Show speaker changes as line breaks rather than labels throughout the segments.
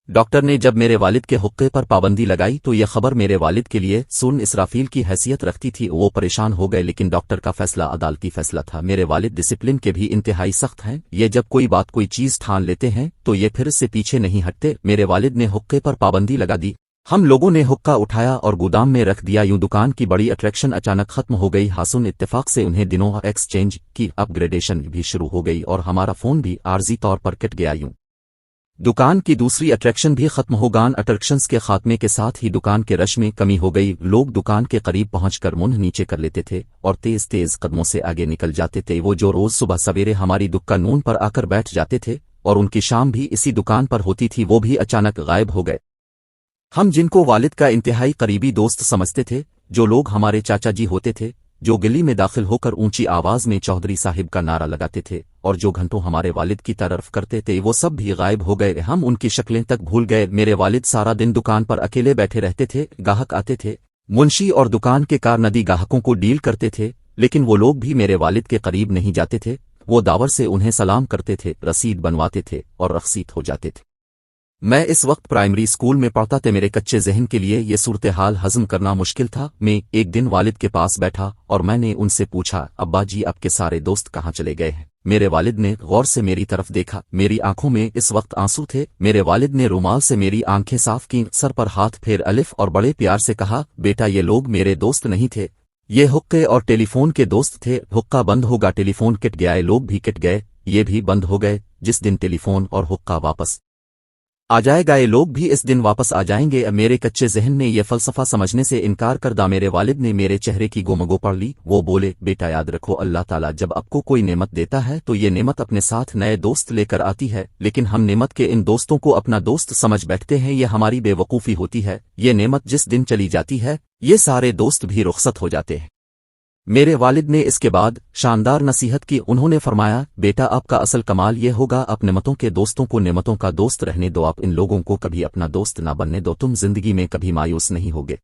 Doctor نے جب میرے والد کے حقے پر پابندی لگائی تو یہ خبر میرے والد کے لیے سن اسرافیل کی حیثیت رکھتی تھی۔ وہ پریشان ہو گئے، لیکن ڈاکٹر کا فیصلہ عدالتی فیصلہ تھا۔ میرے والد ڈسپلن کے بھی انتہائی سخت ہیں، یہ جب کوئی چیز ٹھان لیتے ہیں تو یہ پھر سے پیچھے نہیں ہٹتے۔ میرے والد نے حقے پر پابندی لگا دی، ہم لوگوں نے حقہ اٹھایا اور گودام میں رکھ دیا۔ یوں دکان کی بڑی اٹریکشن اچانک ختم ہو گئی۔ حسن اتفاق سے انہیں دنوں ایکسچینج کی اپ گریڈیشن بھی شروع ہو گئی اور ہمارا فون بھی عارضی طور پر کٹ گیا۔ یوں دکان کی دوسری اٹریکشن بھی ختم ہو گان اٹریکشنز کے خاتمے کے ساتھ ہی دکان کے رش میں کمی ہو گئی۔ لوگ دکان کے قریب پہنچ کر منہ نیچے کر لیتے تھے اور تیز تیز قدموں سے آگے نکل جاتے تھے۔ وہ جو روز صبح سویرے ہماری دکان نون پر آ کر بیٹھ جاتے تھے اور ان کی شام بھی اسی دکان پر ہوتی تھی، وہ بھی اچانک غائب ہو گئے۔ ہم جن کو والد کا انتہائی قریبی دوست سمجھتے تھے، جو لوگ ہمارے چاچا جی ہوتے تھے، جو گلی میں داخل ہو کر اونچی آواز میں چودھری صاحب کا نعرہ لگاتے تھے اور جو گھنٹوں ہمارے والد کی تعریف کرتے تھے، وہ سب بھی غائب ہو گئے۔ ہم ان کی شکلیں تک بھول گئے۔ میرے والد سارا دن دکان پر اکیلے بیٹھے رہتے تھے۔ گاہک آتے تھے، منشی اور دکان کے کارندی گاہکوں کو ڈیل کرتے تھے، لیکن وہ لوگ بھی میرے والد کے قریب نہیں جاتے تھے۔ وہ داور سے انہیں سلام کرتے تھے، رسید بنواتے تھے اور رخصت ہو جاتے تھے۔ میں اس وقت پرائمری اسکول میں پڑھتا تھا۔ میرے کچے ذہن کے لیے یہ صورتحال ہضم کرنا مشکل تھا۔ میں ایک دن والد کے پاس بیٹھا اور میں نے ان سے پوچھا، ابا جی آپ کے سارے دوست کہاں چلے گئے ہیں؟ میرے والد نے غور سے میری طرف دیکھا، میری آنکھوں میں اس وقت آنسو تھے۔ میرے والد نے رومال سے میری آنکھیں صاف کیں، سر پر ہاتھ پھیر الف اور بڑے پیار سے کہا، بیٹا یہ لوگ میرے دوست نہیں تھے، یہ حقے اور ٹیلی فون کے دوست تھے۔ حقہ بند ہوگا، ٹیلی فون کٹ گیا، لوگ بھی کٹ گئے، یہ بھی بند ہو گئے۔ جس دن ٹیلی فون اور حقہ واپس آ جائے گا، یہ لوگ بھی اس دن واپس آ جائیں گے۔ میرے کچے ذہن نے یہ فلسفہ سمجھنے سے انکار کر دا۔ میرے والد نے میرے چہرے کی گومگو پڑھ لی۔ وہ بولے، بیٹا یاد رکھو، اللہ تعالیٰ جب آپ کو کوئی نعمت دیتا ہے تو یہ نعمت اپنے ساتھ نئے دوست لے کر آتی ہے، لیکن ہم نعمت کے ان دوستوں کو اپنا دوست سمجھ بیٹھتے ہیں، یہ ہماری بے وقوفی ہوتی ہے۔ یہ نعمت جس دن چلی جاتی ہے، یہ سارے دوست بھی رخصت ہو جاتے ہیں۔ میرے والد نے اس کے بعد شاندار نصیحت کی۔ انہوں نے فرمایا، بیٹا آپ کا اصل کمال یہ ہوگا، آپ نعمتوں کے دوستوں کو نعمتوں کا دوست رہنے دو، آپ ان لوگوں کو کبھی اپنا دوست نہ بننے دو، تم زندگی میں کبھی مایوس نہیں ہوگے۔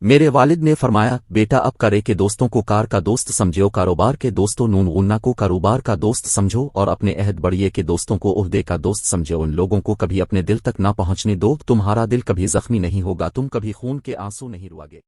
میرے والد نے فرمایا، بیٹا آپ کرے کے دوستوں کو کار کا دوست سمجھو، کاروبار کے دوستوں نون غنہ کو کاروبار کا دوست سمجھو، اور اپنے عہد بڑھیے کے دوستوں کو عہدے کا دوست سمجھو۔ ان لوگوں کو کبھی اپنے دل تک نہ پہنچنے دو، تمہارا دل کبھی زخمی نہیں ہوگا، تم کبھی خون کے آنسو نہیں رواگے۔